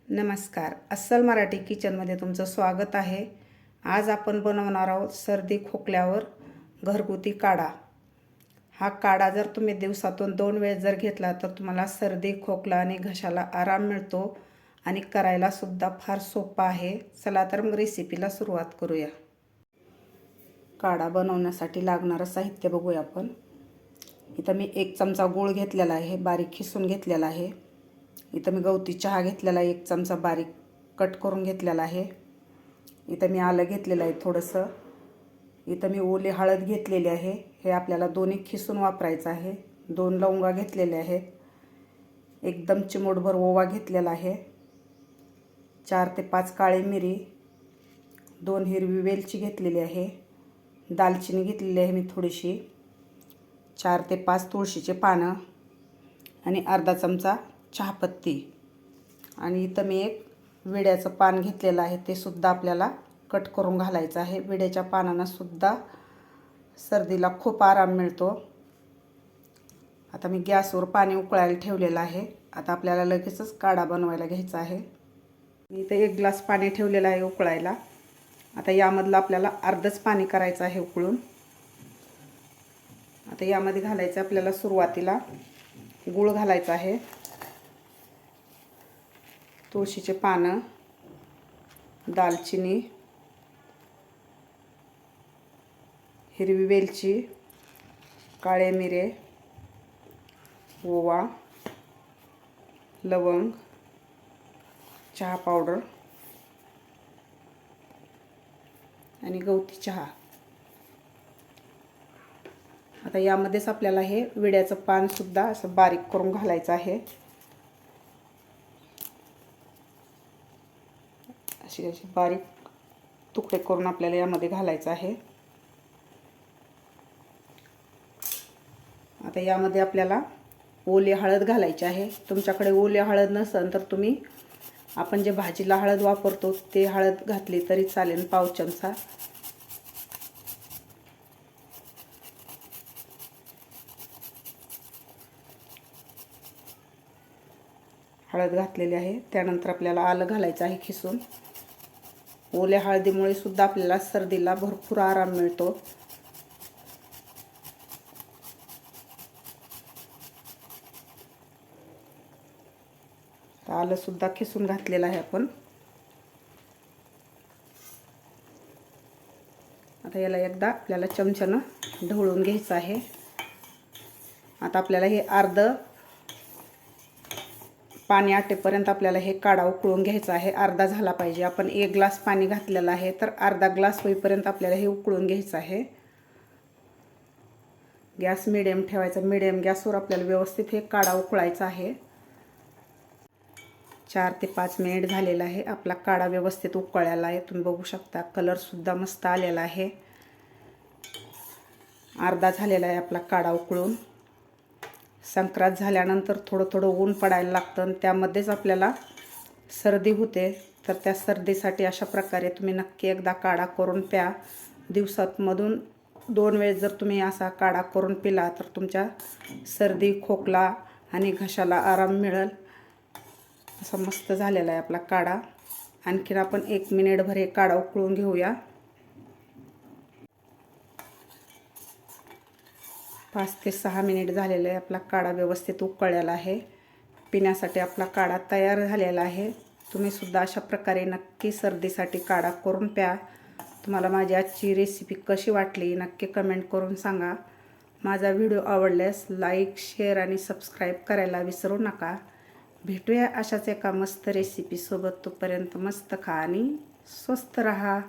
नमस्कार. अस्सल मराठी किचनमध्ये तुमचं स्वागत आहे. आज आपण बनवणार आहोत सर्दी खोकल्यावर घरगुती काढा. हा काढा जर तुम्ही दिवसातून 2 वेळेस जर घेतला तर तुम्हाला सर्दी खोकला आणि घशाला आराम मिळतो आणि करायला सुद्धा फार सोपा आहे. चला तर मग रेसिपीला सुरुवात करूया. काढा बनवण्यासाठी लागणारं साहित्य बघूया आपण. इथं मी 1 चमचा गूळ घेतलेला आहे, बारीक खिसून घेतलेला आहे. इथं मी गवती चहा घेतलेला आहे, 1 चमचा बारीक कट करून घेतलेला आहे. इथं मी आलं घेतलेलं आहे थोडंसं. इथं मी ओली हळद घेतलेली आहे, हे आपल्याला दोन्ही खिसून वापरायचं आहे. 2 लवंगा घेतलेल्या आहेत, एकदम चिमूटभर ओवा घेतलेला आहे. 4 ते 5 काळी मिरी, 2 हिरवी वेलची घेतलेली आहे. दालचिनी घेतलेली आहे मी थोडीशी. 4 ते 5 तुळशीचे पानं आणि अर्धा चमचा चहापत्ती. आणि इथं मी एक विड्याचं पान घेतलेलं आहे, ते सुद्धा आपल्याला कट करून घालायचं आहे. विड्याच्या पानांना सुद्धा सर्दीला खूप आराम मिळतो. आता मी गॅसवर पाणी उकळायला ठेवलेलं आहे. आता आपल्याला लगेचच काढा बनवायला घ्यायचा आहे. मी इथं 1 ग्लास पाणी ठेवलेलं आहे उकळायला. आता यामधलं आपल्याला अर्धच पाणी करायचं आहे उकळून. आता यामध्ये घालायचं आपल्याला सुरुवातीला गूळ घालायचा आहे, तुळशीचे पानं, दालचिनी, हिरवी वेलची, काळे मिरे, ओवा, लवंग, चहा पावडर आणि गवती चहा. आता यामध्येच आपल्याला हे विड्याचं पान सुद्धा असं बारीक करून घालायचं आहे. अशी बारीक तुकडे करून आपल्याला यामध्ये घालायचं आहे. आता यामध्ये आपल्याला ओली हळद घालायची आहे. तुमच्याकडे ओली हळद नसेल तर तुम्ही आपण जे भाजीला हळद वापरतो ते हळद घातली तरी चालेल, पाव चमचा. हळद घातलेली आहे. त्यानंतर आपल्याला आलं घालायचं आहे खिसून. ओल्या हळदीमुळे सुद्धा आपल्याला सर्दीला भरपूर आराम मिळतो. आलं सुद्धा खिसून घातलेलं आहे आपण. आता याला एकदा आपल्याला चमच्यानं ढवळून घ्यायचं आहे. आता आपल्याला हे अर्ध पाणी आटेपर्यंत आपल्याला हे काढा उकळून घ्यायचा आहे. अर्धा झाला पाहिजे. आपण 1 ग्लास पाणी घातलेलं आहे, तर अर्धा ग्लास होईपर्यंत आपल्याला हे उकळून घ्यायचं आहे. गॅस मिडियम ठेवायचा. मिडियम गॅसवर आपल्याला व्यवस्थित हे काढा उकळायचा आहे. 4 ते 5 मिनिट झालेला आहे. आपला काढा व्यवस्थित उकळलेला आहे. तुम्ही बघू शकता कलरसुद्धा मस्त आलेला आहे. अर्धा झालेला आहे आपला काढा उकळून. संक्रांत झाल्यानंतर थोडं थोडं ऊन पडायला लागतं आणि त्यामध्येच आपल्याला सर्दी होते. तर त्या सर्दीसाठी अशा प्रकारे तुम्ही नक्की एकदा काढा करून प्या. दिवसातमधून 2 वेळेस जर तुम्ही असा काढा करून पिला तर तुमच्या सर्दी खोकला आणि घशाला आराम मिळेल. असा मस्त झालेला आहे आपला काढा. आणखीन आपण 1 मिनिटभर हे काढा उकळून घेऊया. 5 ते 6 मिनिट झालेलं आहे. आपला काढा व्यवस्थित उकळलेला आहे. पिण्यासाठी आपला काढा तयार झालेला आहे. तुम्ही सुद्धा अशा प्रकारे नक्की सर्दीसाठी काढा करून प्या. तुम्हाला माझी आजची रेसिपी कशी वाटली नक्की कमेंट करून सांगा. माझा व्हिडिओ आवडल्यास लाईक, शेअर आणि सबस्क्राईब करायला विसरू नका. भेटूया अशाच एका मस्त रेसिपीसोबत. तोपर्यंत मस्त खा आणि स्वस्त रहा.